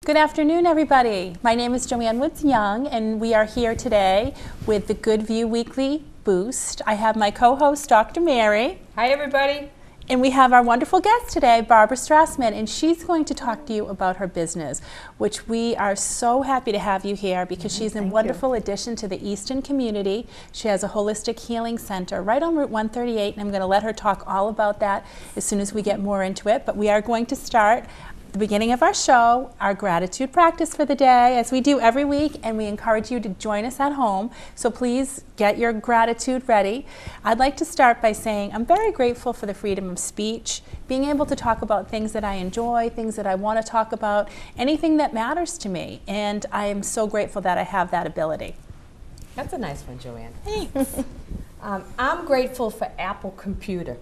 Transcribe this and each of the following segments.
Good afternoon, everybody. My name is Joanne Woods Young, and we are here today with the GoodView Weekly Boost. I have my co-host, Dr. Mary. Hi, everybody. And we have our wonderful guest today, Barbara Strassman, and she's going to talk to you about her business, which we are so happy to have you here because she's a wonderful addition to the Easton community. She has a holistic healing center right on Route 138, and I'm going to let her talk all about that as soon as we get more into it. But we are going to start the beginning of our show, our gratitude practice for the day, as we do every week, and we encourage you to join us at home. So please get your gratitude ready. I'd like to start by saying I'm very grateful for the freedom of speech, being able to talk about things that I enjoy, things that I want to talk about, anything that matters to me. And I am so grateful that I have that ability. That's a nice one, Joanne. Thanks. I'm grateful for Apple Computer.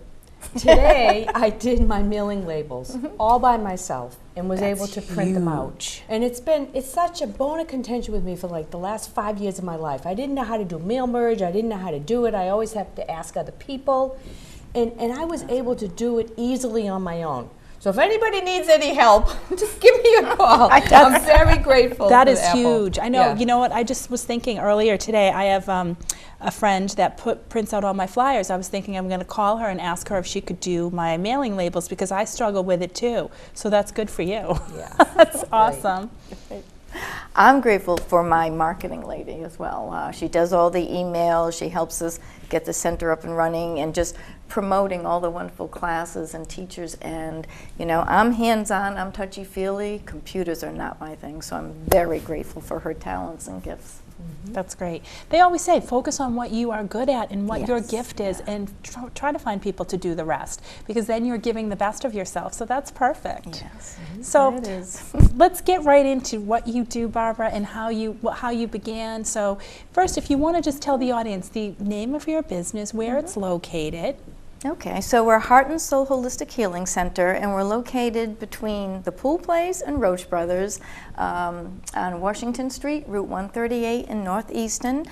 Today, I did my mailing labels all by myself and was able to print them out. And it's such a bone of contention with me for like the last 5 years of my life. I didn't know how to do mail merge. I didn't know how to do it. I always have to ask other people. And I was able to do it easily on my own. So if anybody needs any help, just give me a call. I'm very grateful. That for is Apple. huge. I know. You know what? I just was thinking earlier today. I have a friend that prints out all my flyers. I was thinking I'm going to call her and ask her if she could do my mailing labels because I struggle with it too. So that's good for you. Yeah, that's awesome. I'm grateful for my marketing lady as well. She does all the emails. She helps us get the center up and running and just promoting all the wonderful classes and teachers. And, you know, I'm hands-on, I'm touchy-feely. Computers are not my thing, so I'm very grateful for her talents and gifts. That's great. They always say focus on what you are good at and what your gift is, and try to find people to do the rest, because then you're giving the best of yourself. So that's perfect. Yes. So it is. let's get right into what you do, Barbara, and how you began. So first, if you want to just tell the audience the name of your business, where it's located. Okay, so we're Heart and Soul Holistic Healing Center, and we're located between the Pool Place and Roach Brothers on Washington Street, Route 138 in Northeastern.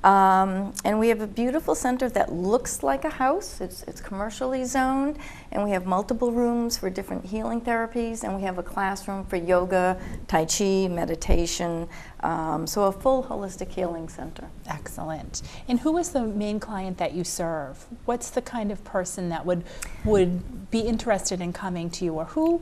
And we have a beautiful center that looks like a house. It's commercially zoned, and we have multiple rooms for different healing therapies, and we have a classroom for yoga, tai chi, meditation, so a full holistic healing center. Excellent. And who is the main client that you serve? What's the kind of person that would be interested in coming to you, or who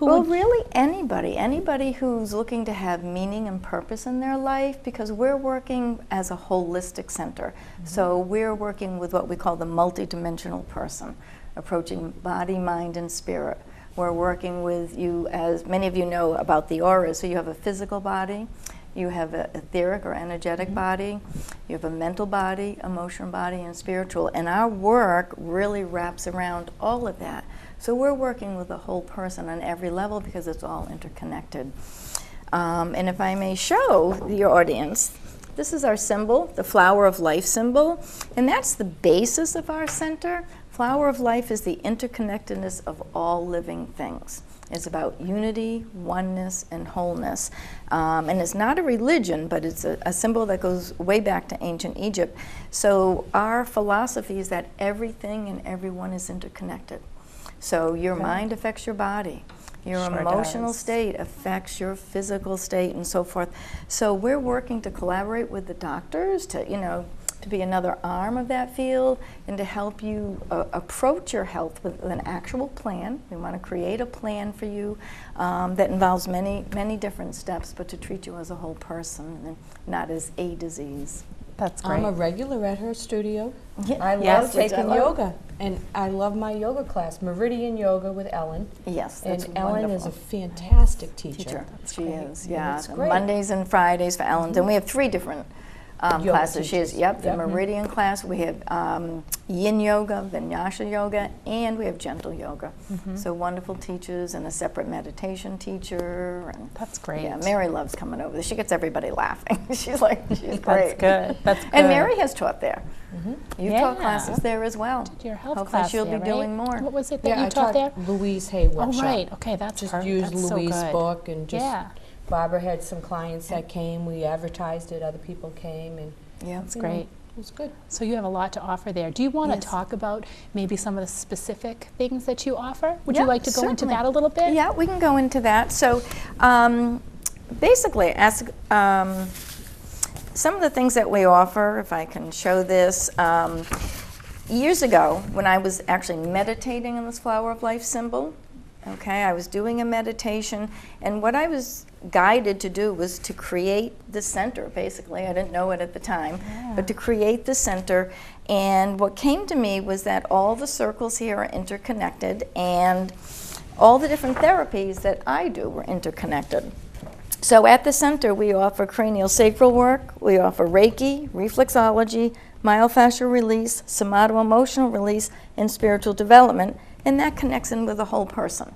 Well, really anybody who's looking to have meaning and purpose in their life, because we're working as a holistic center. So we're working with what we call the multidimensional person, approaching body, mind, and spirit. We're working with you, as many of you know about the auras, so you have a physical body, you have an etheric or energetic body, you have a mental body, emotional body, and spiritual. And our work really wraps around all of that. So we're working with the whole person on every level because it's all interconnected. And if I may show your audience, this is our symbol, the Flower of Life symbol, and that's the basis of our center. Flower of Life is the interconnectedness of all living things. It's about unity, oneness, and wholeness. And it's not a religion, but it's a symbol that goes way back to ancient Egypt. So our philosophy is that everything and everyone is interconnected. So your mind affects your body. Your emotional state affects your physical state and so forth. So we're working to collaborate with the doctors to, you know, to be another arm of that field and to help you approach your health with an actual plan. We want to create a plan for you that involves many different steps, but to treat you as a whole person and not as a disease. That's great. I'm a regular at her studio. Yeah. I love taking yoga, and I love my yoga class, Meridian Yoga with Ellen. Yes, that's and Ellen is wonderful. a fantastic teacher. She is, yeah. It's great. Mondays and Fridays for Ellen's, and we have 3 different classes. She has, the Meridian class. We have Yin Yoga, Vinyasa Yoga, and we have Gentle Yoga. So wonderful teachers and a separate meditation teacher. And that's great. Yeah, Mary loves coming over. She gets everybody laughing. She's great. That's good. That's good. And Mary has taught there. You've taught classes there as well. Did your health Hopefully class she'll there, be doing more. What was it that you I taught there? Louise Hay workshop. Oh, right. Okay, that's just perfect. used That's Louise's so good. book and just Barbara had some clients that came. We advertised it. Other people came, and yeah, that's great. was good. So you have a lot to offer there. Do you want to Yes. talk about maybe some of the specific things that you offer? Would Yeah, you like to go into certainly. that a little bit? Yeah, we can go into that. So basically, as some of the things that we offer, if I can show this, years ago when I was actually meditating on this Flower of Life symbol, okay, I was doing a meditation, and what I was guided to do was to create the center, basically. I didn't know it at the time, but to create the center. And what came to me was that all the circles here are interconnected, and all the different therapies that I do were interconnected. So at the center, we offer cranial sacral work, we offer Reiki, reflexology, myofascial release, somato-emotional release, and spiritual development, and that connects in with the whole person.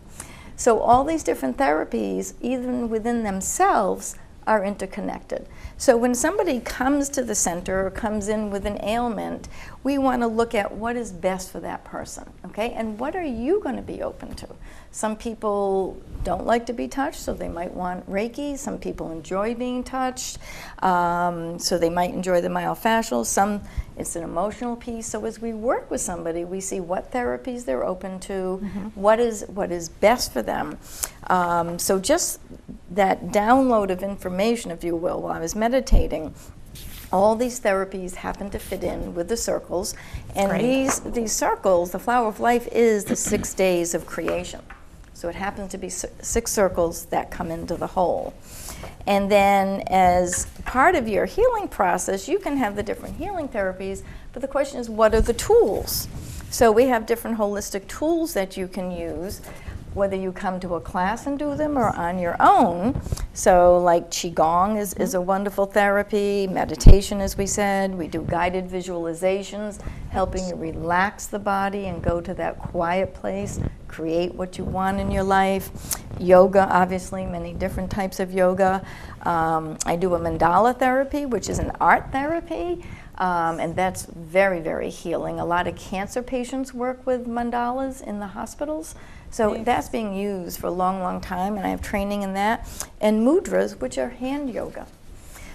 So all these different therapies, even within themselves, are interconnected. So when somebody comes to the center or comes in with an ailment, we want to look at what is best for that person, okay? And what are you going to be open to? Some people don't like to be touched, so they might want Reiki. Some people enjoy being touched, so they might enjoy the myofascial. Some, it's an emotional piece. So as we work with somebody, we see what therapies they're open to, what is best for them. So just that download of information, if you will, while I was meditating, all these therapies happen to fit in with the circles. And these circles, the Flower of Life is the 6 days of creation. So it happens to be 6 circles that come into the whole. And then as part of your healing process, you can have the different healing therapies, but the question is, what are the tools? So we have different holistic tools that you can use, whether you come to a class and do them or on your own. So like Qigong is a wonderful therapy, meditation, as we said. We do guided visualizations, helping you relax the body and go to that quiet place, create what you want in your life. Yoga, obviously, many different types of yoga. I do a mandala therapy, which is an art therapy. And that's very, very healing. A lot of cancer patients work with mandalas in the hospitals. So that's being used for a long, long time, and I have training in that. And mudras, which are hand yoga.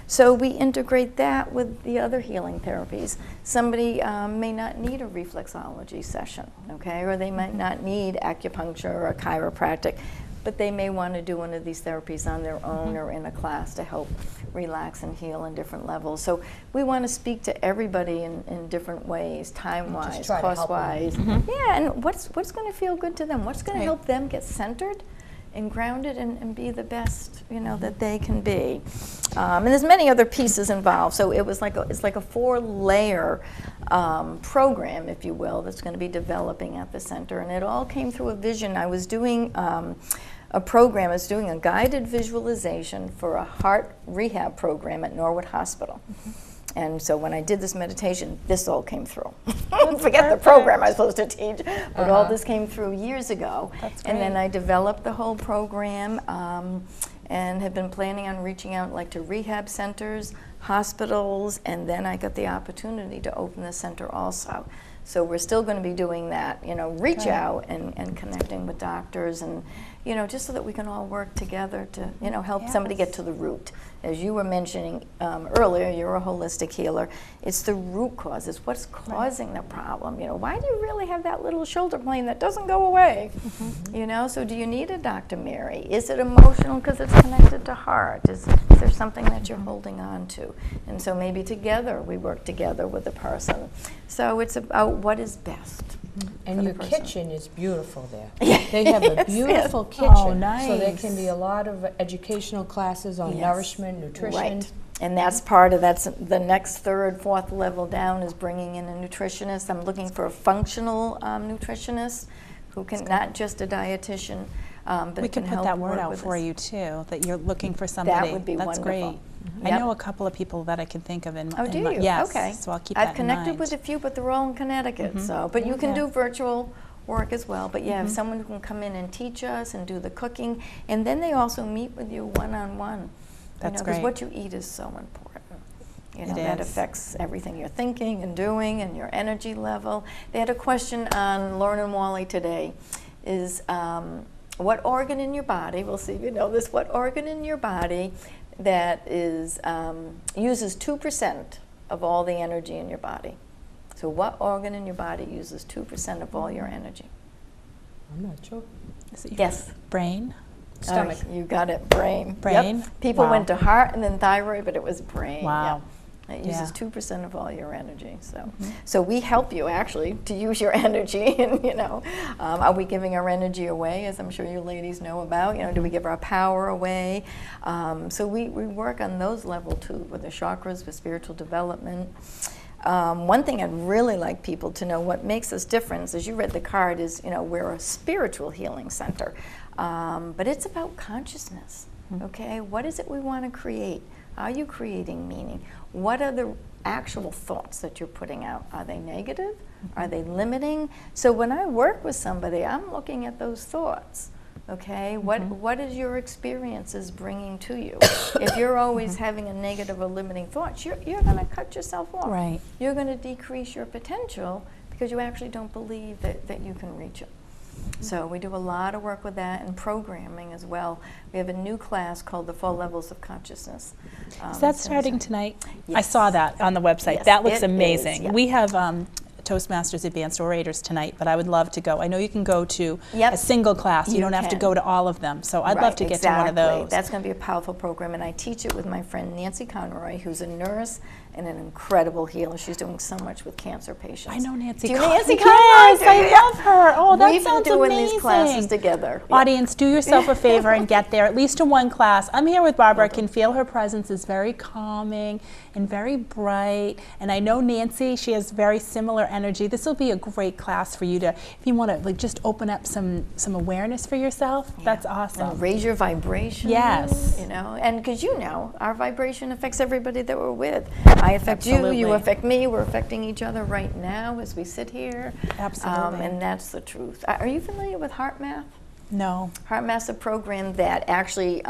So we integrate that with the other healing therapies. Somebody may not need a reflexology session, okay? Or they might not need acupuncture or chiropractic, but they may want to do one of these therapies on their own or in a class to help relax and heal on different levels. So we want to speak to everybody in different ways, time-wise, cost-wise. Yeah, and what's going to feel good to them? What's going to help them get centered and grounded and be the best, you know, that they can be. And there's many other pieces involved. So it was like it's like a 4-layer program, if you will, that's going to be developing at the center. And it all came through a vision. I was doing a program, I was doing a guided visualization for a heart rehab program at Norwood Hospital. And so when I did this meditation, this all came through. Forget the program I was supposed to teach, but all this came through years ago. And then I developed the whole program and have been planning on reaching out like to rehab centers, hospitals, and then I got the opportunity to open the center also. So we're still going to be doing that, you know, reach out and connecting with doctors and, you know, just so that we can all work together to, you know, help somebody get to the root. As you were mentioning earlier, you're a holistic healer. It's the root cause. It's what's causing the problem. You know, why do you really have that little shoulder pain that doesn't go away? You know, so do you need a Dr. Mary? Is it emotional because it's connected to heart? Is there something that you're holding on to? And so maybe together we work together with the person. So it's about what is best. And your kitchen is beautiful there. Yes, They have a beautiful kitchen. Oh, nice. So there can be a lot of educational classes on nourishment, nutrition. Right. And that's part of that's the next 3rd, 4th level down is bringing in a nutritionist. I'm looking for a functional nutritionist who can, not just a dietitian, but we can can put help that word work out with for us. you too, that you're looking for somebody. That would be That's wonderful. great. Yep. I know a couple of people that I can think of in Oh, do you? yes, Okay. so I'll keep I've that in connected mind. with a few, but they're all in Connecticut. So, but you can do virtual work as well. But yeah, if someone who can come in and teach us and do the cooking, and then they also meet with you one-on-one. That's Because great. what you eat is so important. You know, It that is. affects everything you're thinking and doing and your energy level. They had a question on Lauren and Wally today, is what organ in your body, we'll see if you know this, what organ in your body that is uses 2% of all the energy in your body. So what organ in your body uses 2% of all your energy? I'm not sure. Is it your Yes. brain? Stomach. You got it, brain. Brain? Yep. People Wow. went to heart and then thyroid, but it was brain. Wow. Yep. It uses Yeah. 2% of all your energy. So we help you actually to use your energy. And are we giving our energy away, as I'm sure you ladies know about? Do we give our power away? So we work on those levels too, with the chakras, with spiritual development. One thing I'd really like people to know, what makes us different, as you read the card, is we're a spiritual healing center, but it's about consciousness. Okay, what is it we want to create? Are you creating meaning? What are the actual thoughts that you're putting out? Are they negative? Are they limiting? So when I work with somebody, I'm looking at those thoughts. Okay, what is your experiences bringing to you? If you're always having a negative or limiting thoughts, you're going to cut yourself off. Right. You're going to decrease your potential because you actually don't believe that you can reach it. So we do a lot of work with that and programming as well. We have a new class called the 4 Levels of Consciousness. Is that starting tonight? I Yes. saw that on the website. Yes, that looks it is, amazing. yeah. We have Toastmasters Advanced Orators tonight, but I would love to go. I know you can go to Yep. a single class. You don't have to can. go to all of them. So I'd love Right, to get to one of exactly. those. That's going to be a powerful program, and I teach it with my friend Nancy Conroy, who's a nurse and an incredible healer. She's doing so much with cancer patients. I know Nancy. Do you know Nancy Conroy? Conroy? Yes, I love her. Oh, that We've sounds been doing amazing. these classes together. Yeah. Audience, do yourself a favor and get there, at least to one class. I'm here with Barbara. I can feel her presence is very calming and very bright. And I know Nancy, she has very similar energy. This will be a great class for you to, if you want to just open up some awareness for yourself. Yeah. That's awesome. And raise your vibration. Yes. And because our vibration affects everybody that we're with. I affect Absolutely. you affect me, we're affecting each other right now as we sit here. Absolutely. And that's the truth. Are you familiar with Heart Math? No. Heart Math's a program that actually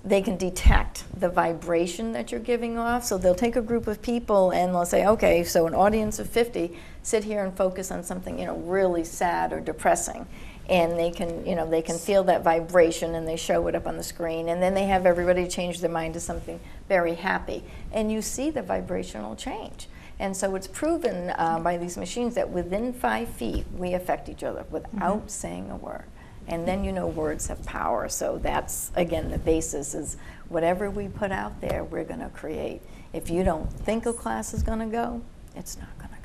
they can detect the vibration that you're giving off. So they'll take a group of people and they'll say, okay, so an audience of 50, sit here and focus on something really sad or depressing. And they can feel that vibration, and they show it up on the screen, and then they have everybody change their mind to something very happy, and you see the vibrational change. And so it's proven by these machines that within 5 feet we affect each other without saying a word. And then words have power. So that's, again, the basis is whatever we put out there, we're going to create. If you don't think a class is going to go, it's not going to go.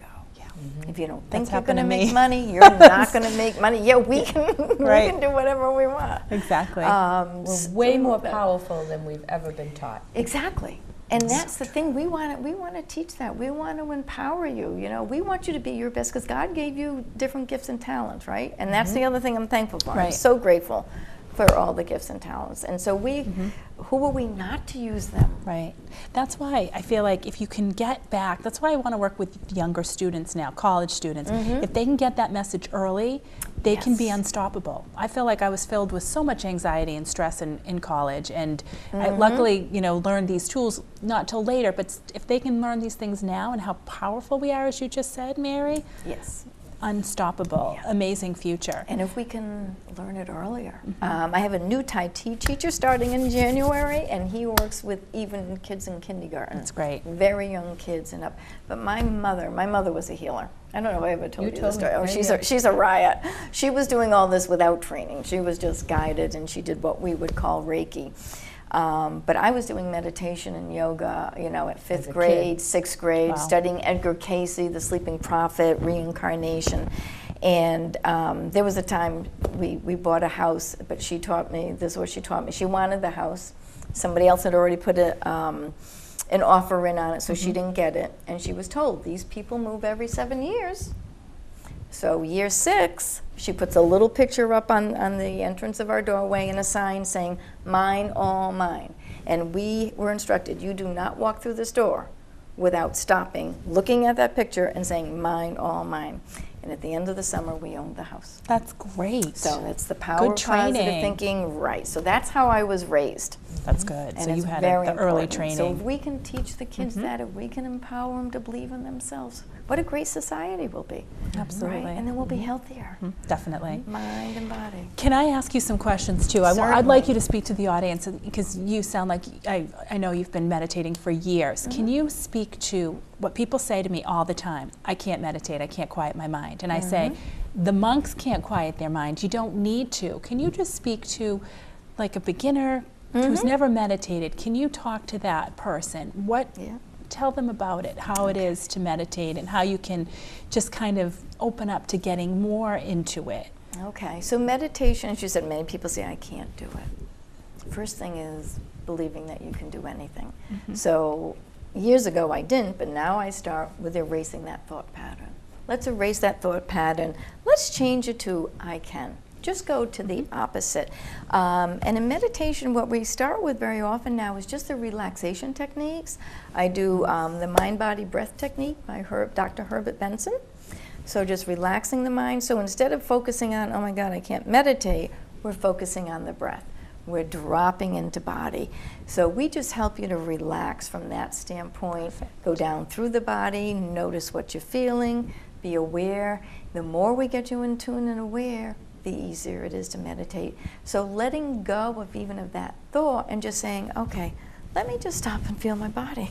If you don't think you're going to make money, you're not going to make money. Yeah, we can we can do whatever we want. Exactly. We're way more powerful than we've ever been taught. Exactly. And that's the thing. We want to teach that. We want to empower you. We want you to be your best because God gave you different gifts and talents, right? And that's the other thing I'm thankful for. I'm so grateful for all the gifts and talents. And so who are we not to use them? Right. That's why I feel like if you can get back, that's why I want to work with younger students now, college students. If they can get that message early, they can be unstoppable. I feel like I was filled with so much anxiety and stress in college, and I luckily, learned these tools not till later, but if they can learn these things now and how powerful we are, as you just said, Mary. Yes. Unstoppable, amazing future. And if we can learn it earlier. I have a new Tai Chi teacher starting in January, and he works with even kids in kindergarten. That's great. Very young kids and up. But my mother was a healer. I don't know if I ever told you this story. me. Oh, she's a riot. She was doing all this without training. She was just guided, and she did what we would call Reiki. But I was doing meditation and yoga, at 5th grade, 6th grade, studying Edgar Cayce, the Sleeping Prophet, reincarnation. And there was a time we bought a house, but she taught me, this is what she taught me. She wanted the house. Somebody else had already put an offer in on it, so she didn't get it. And she was told, these people move every 7 years. So year 6, she puts a little picture up on the entrance of our doorway and a sign saying, mine, all mine. And we were instructed, you do not walk through this door without stopping, looking at that picture and saying, mine, all mine. And at the end of the summer, we owned the house. That's great. So that's the power of positive thinking. Right. So that's how I was raised. That's good. And So it's you had very the early important. training. So if we can teach the kids that, if we can empower them to believe in themselves, what a great society we'll be. Absolutely. Right? And then we'll be healthier. Definitely. Mind and body. Can I ask you some questions too? I'd like you to speak to the audience because you sound like, I know you've been meditating for years. Can you speak to what people say to me all the time? I can't meditate, I can't quiet my mind. And I say, the monks can't quiet their mind, you don't need to. Can you just speak to like a beginner who's never meditated? Can you talk to that person? Tell them about it, how it is to meditate and how you can just kind of open up to getting more into it. Okay, so meditation, as you said, many people say, I can't do it. First thing is believing that you can do anything. So years ago I didn't, but now I start with erasing that thought pattern. Let's erase that thought pattern. Let's change it to I can. Just go to the opposite. And in meditation, what we start with very often now is just the relaxation techniques. I do the mind-body breath technique by Dr. Herbert Benson. So just relaxing the mind. So instead of focusing on, oh my God, I can't meditate, we're focusing on the breath. We're dropping into body. So we just help you to relax from that standpoint. Go down through the body, notice what you're feeling, be aware. The more we get you in tune and aware, the easier it is to meditate. So letting go of even of that thought and just saying, okay, let me just stop and feel my body.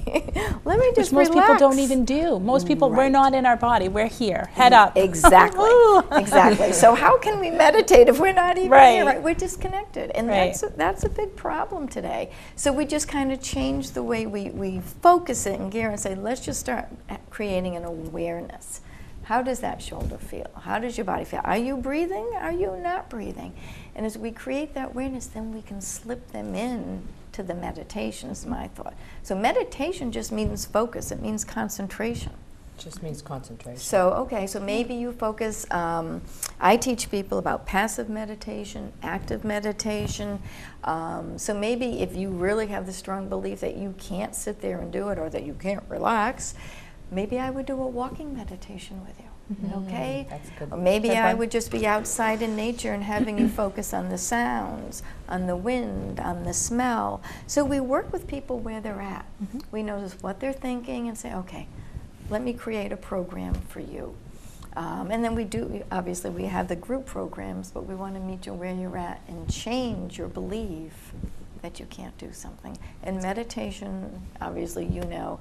Let me just Which most relax. people don't even do. Most people, we're not in our body, we're here, head up. Exactly, exactly. So how can we meditate if we're not even here, right? We're disconnected, and that's a big problem today. So we just kind of change the way we focus it and gear and say, let's just start creating an awareness. How does that shoulder feel? How does your body feel? Are you breathing? Are you not breathing? And as we create that awareness, then we can slip them in to the meditation, is my thought. So meditation just means focus. It means concentration. Just means concentration. So, okay, so maybe you focus, I teach people about passive meditation, active meditation. So maybe if you really have the strong belief that you can't sit there and do it or that you can't relax, maybe I would do a walking meditation with you, okay? That's good. Or maybe I would just be outside in nature and having you focus on the sounds, on the wind, on the smell. So we work with people where they're at. We notice what they're thinking and say, okay, let me create a program for you. And then we do, obviously we have the group programs, but we want to meet you where you're at and change your belief that you can't do something. And meditation, obviously you know,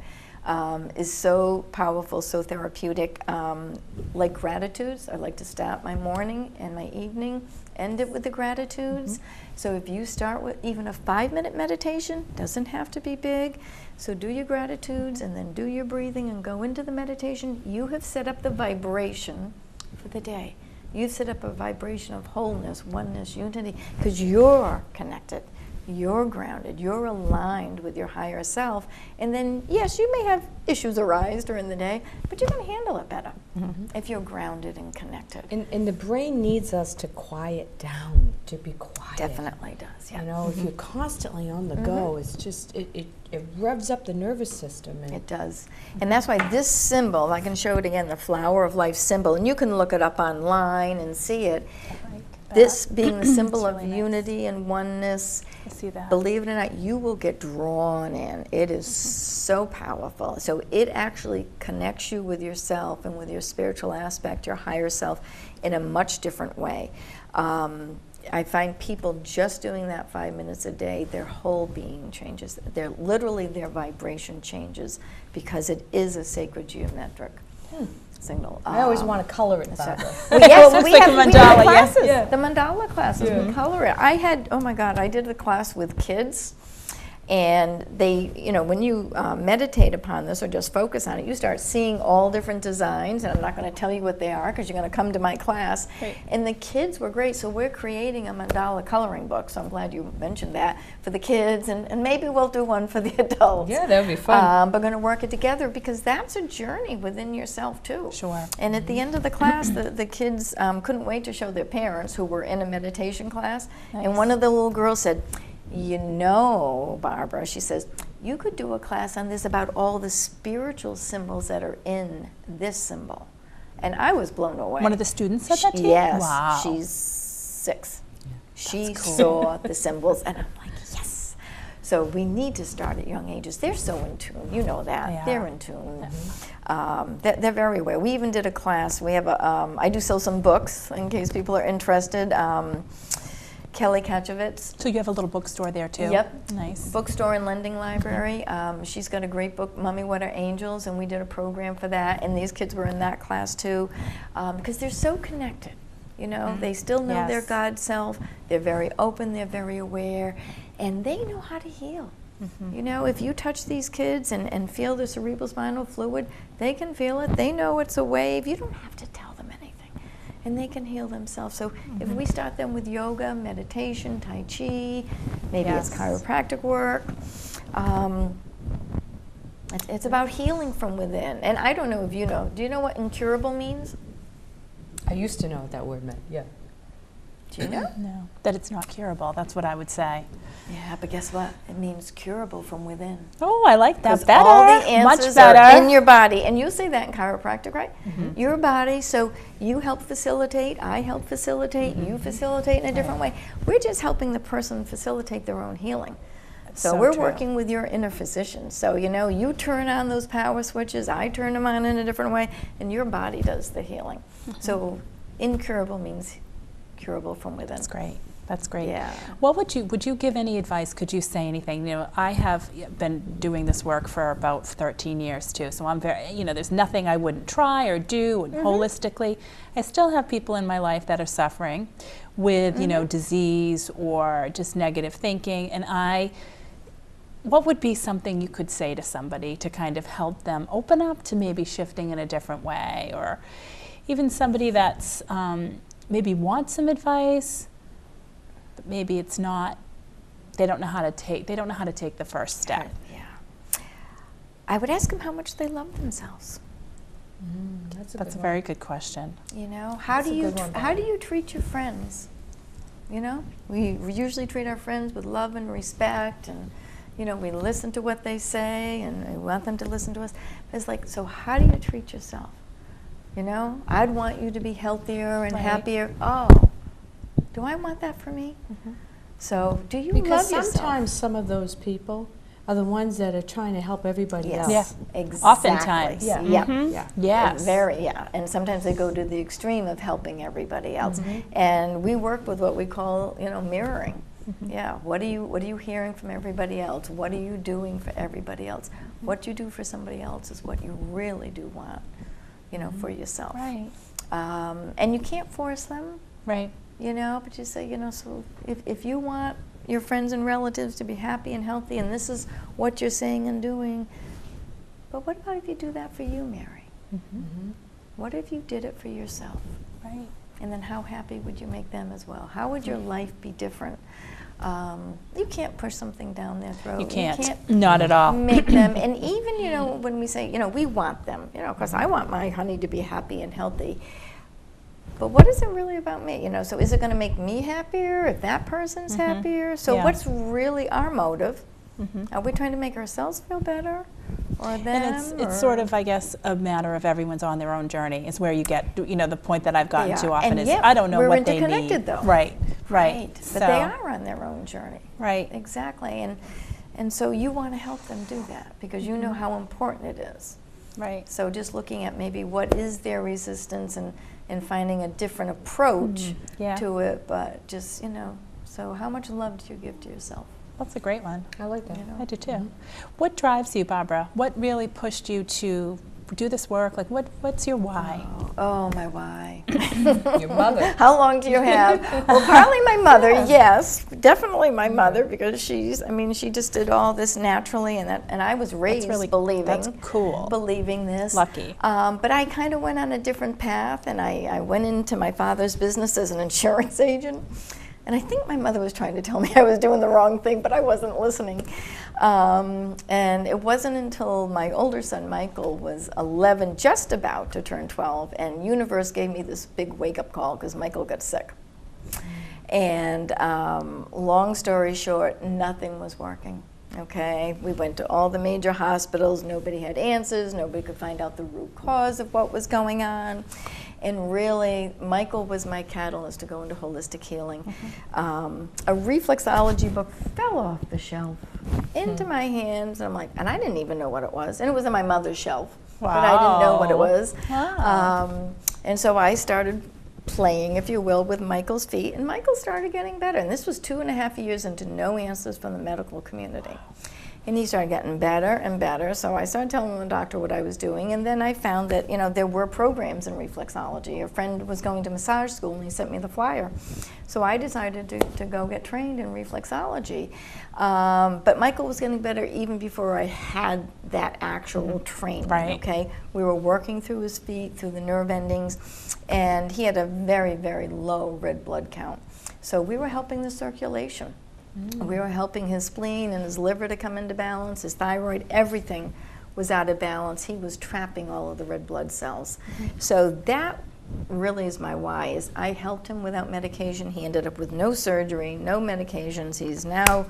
is so powerful, so therapeutic. Like gratitudes, I like to start my morning and my evening, end it with the gratitudes. So if you start with even a 5-minute meditation, doesn't have to be big. So do your gratitudes and then do your breathing and go into the meditation. You have set up the vibration for the day. You've set up a vibration of wholeness, oneness, unity, because you're connected. You're grounded, you're aligned with your higher self, and then yes, you may have issues arise during the day, but you can handle it better if you're grounded and connected. And the brain needs us to quiet down, to be quiet. Definitely does, yeah. You know, if you're constantly on the go, it's just, it revs up the nervous system. And it does. And that's why this symbol, I can show it again, the flower of life symbol, and you can look it up online and see it. This being the symbol of unity and oneness, I see that. Believe it or not, you will get drawn in. It is so powerful. So it actually connects you with yourself and with your spiritual aspect, your higher self, in a much different way. I find people just doing that 5 minutes a day, their whole being changes. Literally their vibration changes because it is a sacred geometric signal. I always want to color it, Barbara. Well, yes, looks we like have a mandala, the classes, yeah. the mandala classes. We color it. I had, oh my God, I did a class with kids, and they, you know, when you meditate upon this or just focus on it, you start seeing all different designs, and I'm not going to tell you what they are because you're going to come to my class. Right. And the kids were great, so we're creating a mandala coloring book, so I'm glad you mentioned that, for the kids, and maybe we'll do one for the adults. Yeah, that would be fun. We're going to work it together because that's a journey within yourself too. Sure. And at the end of the class, the kids couldn't wait to show their parents who were in a meditation class, and one of the little girls said, you know, Barbara, she says, you could do a class on this about all the spiritual symbols that are in this symbol. And I was blown away. One of the students said that to you? Yes. Wow. She's 6. Yeah. She cool. saw the symbols, and I'm like, yes. So we need to start at young ages. They're so in tune, you know that. They're in tune. They're very aware. We even did a class. We have I do sell some books in case people are interested. Kelly Kachovitz. So you have a little bookstore there too? Yep. Nice. Bookstore and lending library. She's got a great book, Mommy, What Are Angels? And we did a program for that. And these kids were in that class too. Because they're so connected. You know, they still know their God self. They're very open. They're very aware. And they know how to heal. You know, if you touch these kids and feel the cerebrospinal fluid, they can feel it. They know it's a wave. You don't have to tell them anything. And they can heal themselves. So if we start them with yoga, meditation, Tai Chi, maybe it's chiropractic work, it's about healing from within. And I don't know if you know. Do you know what incurable means? I used to know what that word meant, yeah. Do you know? No, that it's not curable. That's what I would say. Yeah, but guess what? It means curable from within. Oh, I like that. 'Cause Better. all the answers Much better. are in your body. And you say that in chiropractic, right? Your body, so you help facilitate, I help facilitate, you facilitate in a different way. We're just helping the person facilitate their own healing. So we're working with your inner physician. So, you know, you turn on those power switches, I turn them on in a different way, and your body does the healing. So incurable means curable from within. That's great. That's great. Yeah. What would you give any advice? Could you say anything? You know, I have been doing this work for about 13 years too, so I'm very, you know, there's nothing I wouldn't try or do holistically. I still have people in my life that are suffering with, you know, disease or just negative thinking, and what would be something you could say to somebody to kind of help them open up to maybe shifting in a different way, or even somebody that's maybe wants some advice, but maybe it's not, they don't know how to take the first step. Yeah. I would ask them how much they love themselves. That's a very good question. You know, how do you treat your friends? You know, we usually treat our friends with love and respect, and you know, we listen to what they say, and we want them to listen to us. But it's like, so how do you treat yourself? You know, I'd want you to be healthier and happier. Oh, do I want that for me? So do you love yourself? Because sometimes some of those people are the ones that are trying to help everybody else. Yeah, exactly. Oftentimes. Yeah. Yeah. Yes. Very, and sometimes they go to the extreme of helping everybody else. And we work with what we call, you know, mirroring. Yeah, what are you hearing from everybody else? What are you doing for everybody else? What you do for somebody else is what you really do want, you know, for yourself. Right. And you can't force them. Right. You know, but you say, you know, so if you want your friends and relatives to be happy and healthy, and this is what you're saying and doing, but what about if you do that for you, Mary? What if you did it for yourself? Right. And then how happy would you make them as well? How would your life be different? You can't push something down their throat. You can't. Not at all. Make them, and even, you know, when we say, you know, we want them, you know, because I want my honey to be happy and healthy. But what is it really about me? You know, so is it going to make me happier if that person's happier? So what's really our motive? Are we trying to make ourselves feel better, or them? And it's sort of, I guess, a matter of everyone's on their own journey. Is where you get, you know, the point that I've gotten to often is I don't know what they need. We're interconnected, though. Right. Right. But so, they are on their own journey. Right. Exactly. And so you want to help them do that because you know how important it is. Right. So just looking at maybe what is their resistance and finding a different approach to it, but just, you know, so how much love do you give to yourself? That's a great one. I like that. You know? I do too. What drives you, Barbara? What really pushed you to do this work? Like, what's your why? Oh, my why. Your mother. How long do you have? Well, partly my mother, yes, definitely my mother, because she just did all this naturally, and I was raised believing. That's cool. Believing this. Lucky. But I kind of went on a different path, and I went into my father's business as an insurance agent. And I think my mother was trying to tell me I was doing the wrong thing, but I wasn't listening. And it wasn't until my older son, Michael, was 11, just about to turn 12, and Universe gave me this big wake-up call because Michael got sick. And long story short, nothing was working. Okay, we went to all the major hospitals. Nobody had answers. Nobody could find out the root cause of what was going on. And really, Michael was my catalyst to go into holistic healing. A reflexology book fell off the shelf. into my hands. And I'm like, and I didn't even know what it was. And it was on my mother's shelf, but I didn't know what it was. Wow. And so I started playing, if you will, with Michael's feet, and Michael started getting better. And this was 2.5 years into no answers from the medical community. And he started getting better and better, so I started telling the doctor what I was doing, and then I found that, you know, there were programs in reflexology. A friend was going to massage school, and he sent me the flyer. So I decided to go get trained in reflexology. But Michael was getting better even before I had that actual training, okay? We were working through his feet, through the nerve endings, and he had a very, very low red blood count. So we were helping the circulation. We were helping his spleen and his liver to come into balance, his thyroid, everything was out of balance. He was trapping all of the red blood cells. So that really is my why, is I helped him without medication. He ended up with no surgery, no medications. He's now,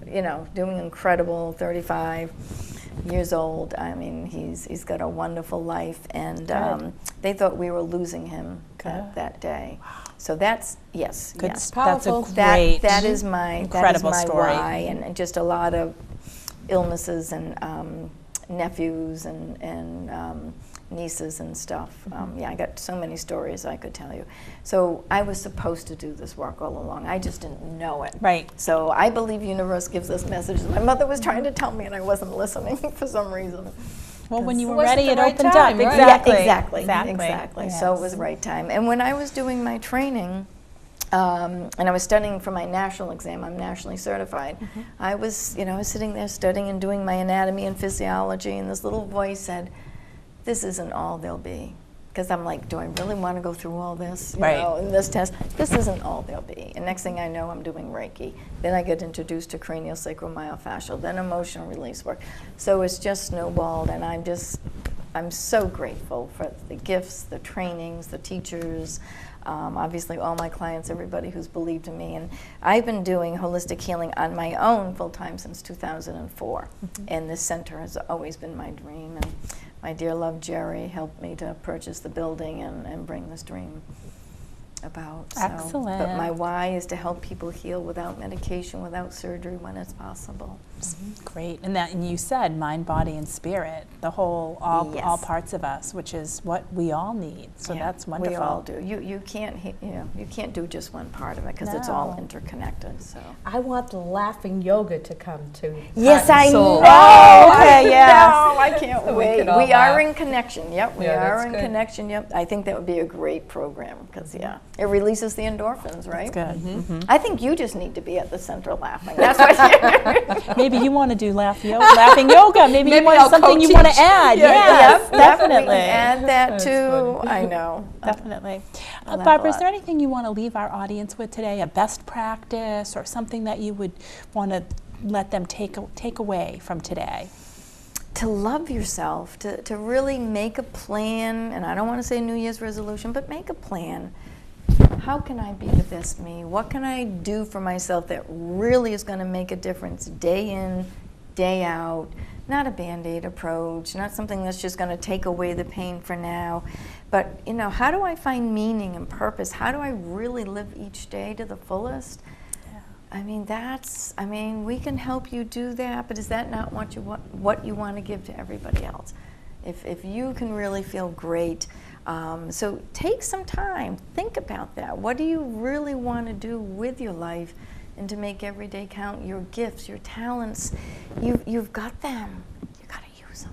you know, doing incredible, 35 years old. I mean, he's got a wonderful life, and they thought we were losing him that day. So that's, yes, Good. yes. That's a great, that is my incredible story. why, and just a lot of illnesses and nephews and nieces and stuff. Yeah, I got so many stories I could tell you. So I was supposed to do this work all along. I just didn't know it. Right. So I believe universe gives us messages. My mother was trying to tell me, and I wasn't listening for some reason. Well, when you were It wasn't ready, the it right opened time, up. right? Exactly. Yeah, exactly. Yes. So it was the right time. And when I was doing my training, and I was studying for my national exam, I'm nationally certified, I was, you know, I was sitting there studying and doing my anatomy and physiology, and this little voice said, "This isn't all there'll be." Because I'm like, do I really want to go through all this, you know, in this test? This isn't all there'll be. And next thing I know, I'm doing Reiki. Then I get introduced to cranial sacromyofascial, then emotional release work. So it's just snowballed, and I'm so grateful for the gifts, the trainings, the teachers, obviously all my clients, everybody who's believed in me. And I've been doing holistic healing on my own full-time since 2004. And this center has always been my dream. And my dear love Jerry helped me to purchase the building and bring this dream about. So, Excellent. but my why is to help people heal without medication, without surgery, when it's possible. Great. And you said mind, body, and spirit, the whole, all parts of us, which is what we all need. So that's wonderful. We all do. You can't do just one part of it, because it's all interconnected. So I want the laughing yoga to come to. yes, I know. Okay, yeah. I can't So we wait. could all We are laugh. in connection. Yep, we Yeah, are that's in good. connection. Yep. I think that would be a great program, because it releases the endorphins, right? That's good. I think you just need to be at the center laughing. That's what. Maybe you want to do laughing yoga. Maybe you Maybe want I'll something you want to co-teach. add. Yeah, Yes, Yep, we definitely. can add that That's too. funny. I know. Definitely. I laugh Barbara, a is there lot. anything you want to leave our audience with today? A best practice or something that you would want to let them take away from today? To love yourself, to really make a plan, and I don't want to say New Year's resolution, but make a plan. How can I be the best me? What can I do for myself that really is going to make a difference day in, day out? Not a Band-Aid approach, not something that's just going to take away the pain for now. But, you know, how do I find meaning and purpose? How do I really live each day to the fullest? I mean, we can help you do that, but is that not what you want to give to everybody else? If you can really feel great, so take some time, think about that. What do you really want to do with your life, and to make every day count? Your gifts, your talents, you've got them. You got to use them.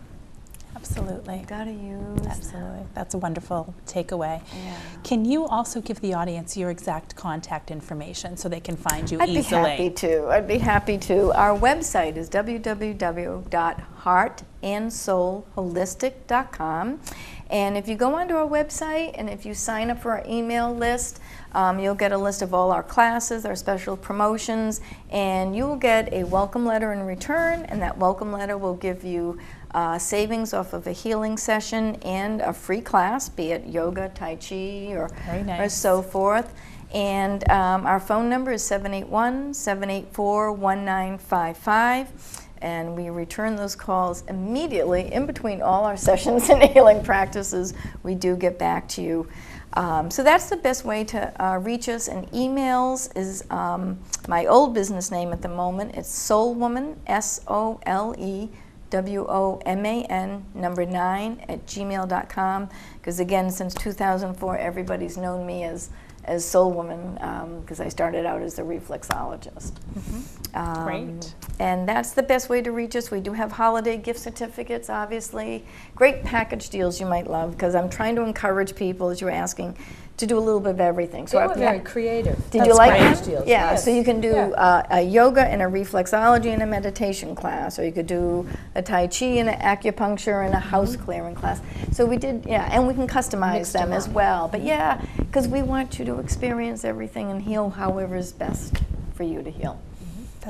Absolutely. You got to use them. Absolutely. That's a wonderful takeaway. Yeah. Can you also give the audience your exact contact information so they can find you I'd easily? I'd be happy to. Our website is www.heartandsoulholistic.com. And if you go onto our website and if you sign up for our email list, you'll get a list of all our classes, our special promotions, and you will get a welcome letter in return, and that welcome letter will give you savings off of a healing session and a free class, be it yoga, tai chi, or so forth. And our phone number is 781-784-1955. And we return those calls immediately in between all our sessions and healing practices. We do get back to you. So that's the best way to reach us. And emails is my old business name at the moment. It's Soulwoman, SOLEWOMAN, number 9 @gmail.com. Because again, since 2004, everybody's known me as Soulwoman, because I started out as a reflexologist. Great. And that's the best way to reach us. We do have holiday gift certificates, obviously. Great package deals you might love, because I'm trying to encourage people, as you were asking, to do a little bit of everything. So they were very creative. Did you like package that? deals. Yeah, Yes. so you can do a yoga and a reflexology and a meditation class, or you could do a Tai Chi and an acupuncture and a house clearing class. So we did, and we can customize Mixed them them as up. well. But yeah, because we want you to experience everything and heal however is best for you to heal.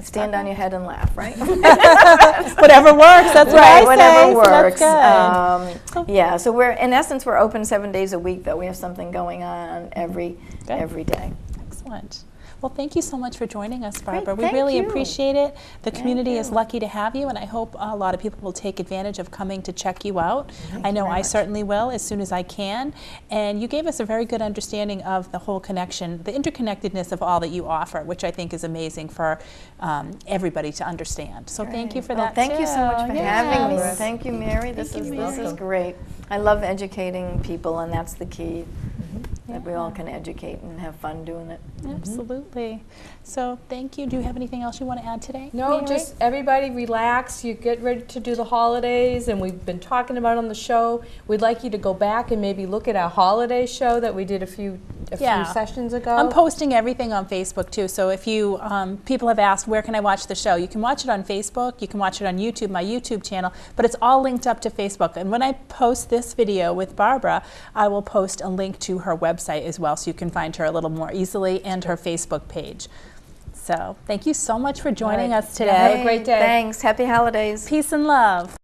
Stand on your head and laugh, right? Whatever works, that's what I say. Whatever so works. that's good. Yeah, so we're, in essence, we're open 7 days a week, though. We have something going on every day. Excellent. Well, thank you so much for joining us, Barbara. Great, We really thank you. appreciate it. The community is you. lucky to have you, and I hope a lot of people will take advantage of coming to check you out. I know very I much. certainly will as soon as I can. And you gave us a very good understanding of the whole connection, the interconnectedness of all that you offer, which I think is amazing for everybody to understand. So thank you for that. Thank you so much for having me. Yes. Thank you, Mary. This is Mary. great. I love educating people, and that's the key. That we all can educate and have fun doing it. Absolutely. So thank you. Do you have anything else you want to add today? No, Mary? just everybody relax. You get ready to do the holidays, and we've been talking about on the show. We'd like you to go back and maybe look at our holiday show that we did a few sessions ago. I'm posting everything on Facebook too. So if you people have asked where can I watch the show, you can watch it on Facebook. You can watch it on YouTube, my YouTube channel. But it's all linked up to Facebook. And when I post this video with Barbara, I will post a link to her website as well, so you can find her a little more easily, and her Facebook page. So thank you so much for joining us today. Have a great day. Thanks. Happy holidays. Peace and love.